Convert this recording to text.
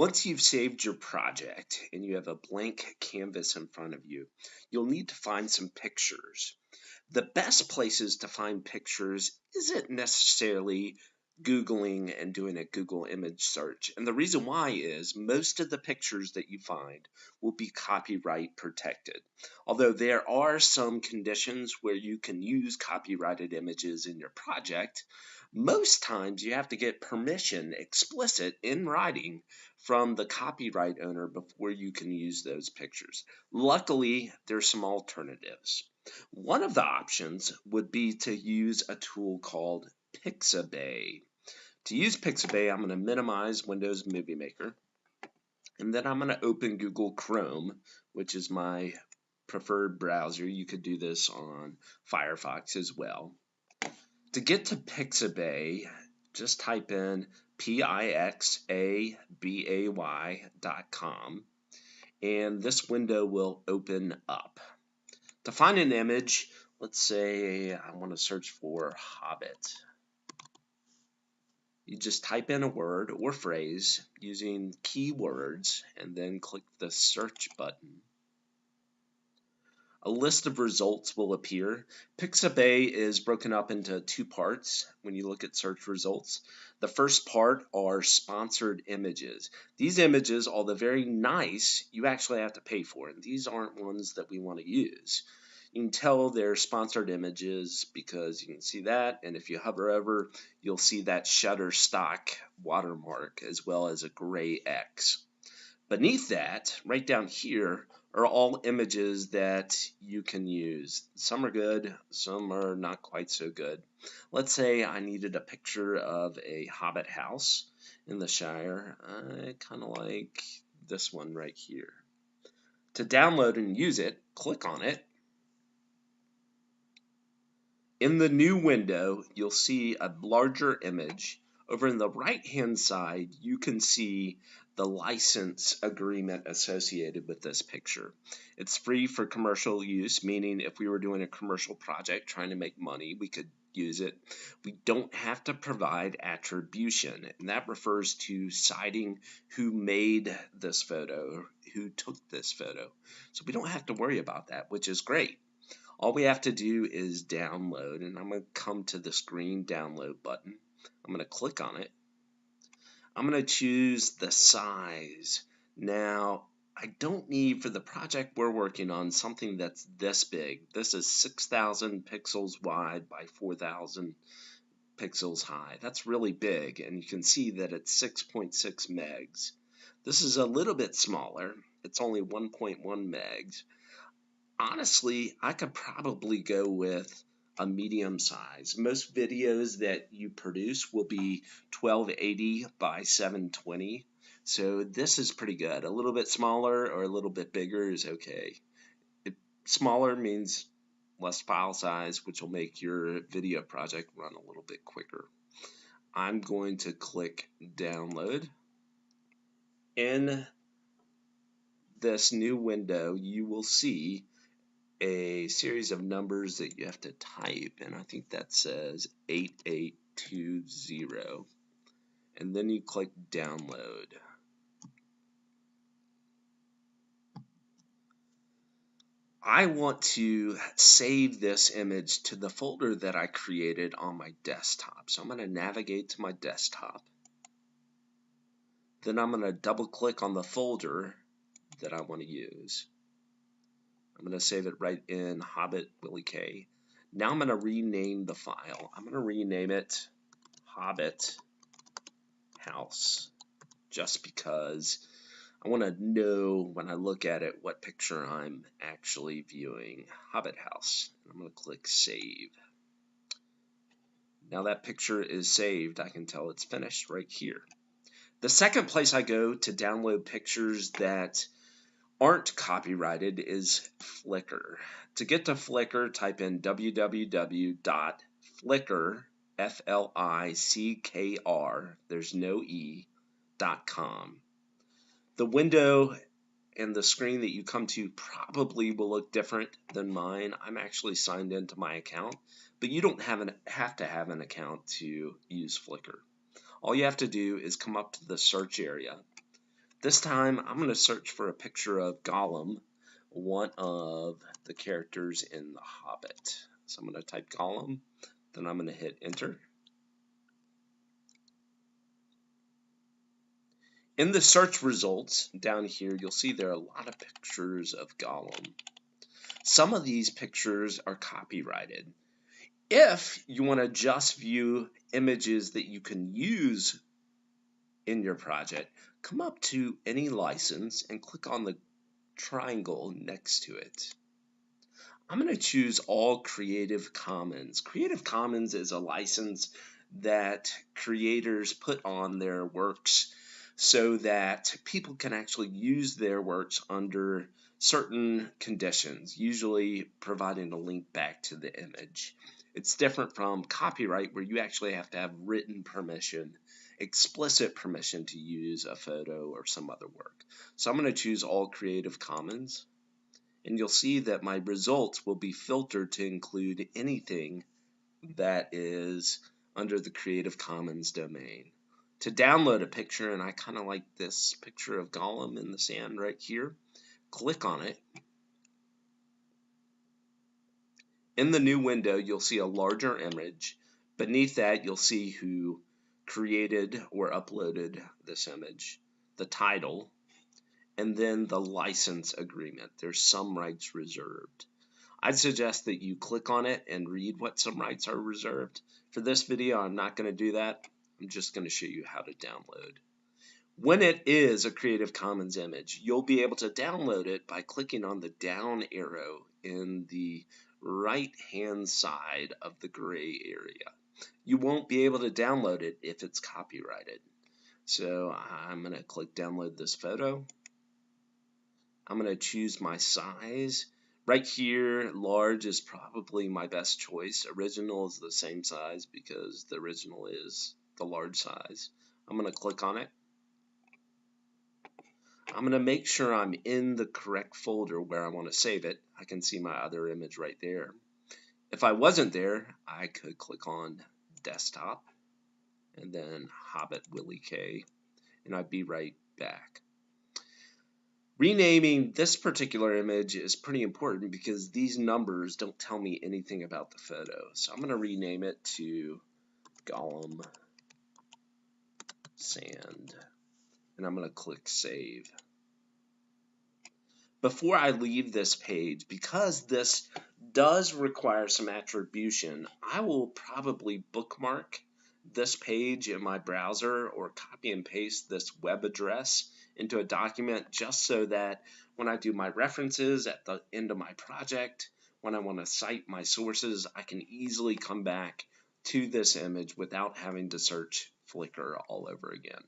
Once you've saved your project and you have a blank canvas in front of you, you'll need to find some pictures. The best places to find pictures isn't necessarily Googling and doing a Google image search. And the reason why is most of the pictures that you find will be copyright protected. Although there are some conditions where you can use copyrighted images in your project, most times you have to get permission explicit in writing from the copyright owner before you can use those pictures. Luckily, there's some alternatives. One of the options would be to use a tool called Pixabay. To use Pixabay, I'm going to minimize Windows Movie Maker, and then I'm going to open Google Chrome, which is my preferred browser. You could do this on Firefox as well. To get to Pixabay, just type in pixabay.com, and this window will open up. To find an image, let's say I want to search for Hobbit. You just type in a word or phrase using keywords and then click the search button. A list of results will appear. Pixabay is broken up into two parts when you look at search results. The first part are sponsored images. These images, although very nice, you actually have to pay for, and these aren't ones that we want to use. You can tell they're sponsored images because you can see that, and if you hover over, you'll see that Shutterstock watermark as well as a gray X. Beneath that, right down here, are all images that you can use. Some are good, some are not quite so good. Let's say I needed a picture of a Hobbit house in the Shire. I kind of like this one right here. To download and use it, click on it. In the new window, you'll see a larger image. Over in the right-hand side, you can see the license agreement associated with this picture. It's free for commercial use, meaning if we were doing a commercial project trying to make money, we could use it. We don't have to provide attribution, and that refers to citing who made this photo, who took this photo. So we don't have to worry about that, which is great. All we have to do is download, and I'm going to come to this green download button. I'm going to click on it. I'm going to choose the size. Now, I don't need, for the project we're working on, something that's this big. This is 6,000 pixels wide by 4,000 pixels high. That's really big, and you can see that it's 6.6 megs. This is a little bit smaller. It's only 1.1 megs. Honestly, I could probably go with a medium size. Most videos that you produce will be 1280 by 720. So this is pretty good. A little bit smaller or a little bit bigger is okay. Smaller means less file size, which will make your video project run a little bit quicker. I'm going to click download. In this new window, you will see a series of numbers that you have to type, and I think that says 8820, and then you click download. I want to save this image to the folder that I created on my desktop, so I'm going to navigate to my desktop. Then I'm going to double click on the folder that I want to use. I'm going to save it right in Hobbit Willie K. Now I'm going to rename the file. I'm going to rename it Hobbit House, just because I want to know when I look at it what picture I'm actually viewing. Hobbit House. I'm going to click Save. Now that picture is saved, I can tell it's finished right here. The second place I go to download pictures that aren't copyrighted is Flickr. To get to Flickr, type in www.flickr, F-L-I-C-K-R, there's no E, .com. The window and the screen that you come to probably will look different than mine. I'm actually signed into my account, but you don't have to have an account to use Flickr. All you have to do is come up to the search area. This time I'm going to search for a picture of Gollum, one of the characters in The Hobbit. So I'm going to type Gollum, then I'm going to hit enter. In the search results down here, you'll see there are a lot of pictures of Gollum. Some of these pictures are copyrighted. If you want to just view images that you can use in your project, come up to any license and click on the triangle next to it. I'm going to choose all Creative Commons. Creative Commons is a license that creators put on their works so that people can actually use their works under certain conditions, usually providing a link back to the image. It's different from copyright, where you actually have to have written permission, explicit permission to use a photo or some other work. So I'm going to choose all Creative Commons, and you'll see that my results will be filtered to include anything that is under the Creative Commons domain. To download a picture, and I kind of like this picture of Gollum in the sand right here, click on it. In the new window, you'll see a larger image. Beneath that, you'll see who created or uploaded this image, the title, and then the license agreement. There's some rights reserved. I'd suggest that you click on it and read what some rights are reserved. For this video, I'm not going to do that. I'm just going to show you how to download. When it is a Creative Commons image, you'll be able to download it by clicking on the down arrow in the right-hand side of the gray area. You won't be able to download it if it's copyrighted. So I'm going to click download this photo. I'm going to choose my size. Right here, large is probably my best choice. Original is the same size because the original is the large size. I'm going to click on it. I'm going to make sure I'm in the correct folder where I want to save it. I can see my other image right there. If I wasn't there, I could click on Desktop and then Hobbit Willie K, and I'd be right back. Renaming this particular image is pretty important because these numbers don't tell me anything about the photo. So I'm going to rename it to Gollum Sand, and I'm going to click Save. Before I leave this page, because this does require some attribution, I will probably bookmark this page in my browser or copy and paste this web address into a document just so that when I do my references at the end of my project, when I want to cite my sources, I can easily come back to this image without having to search Flickr all over again.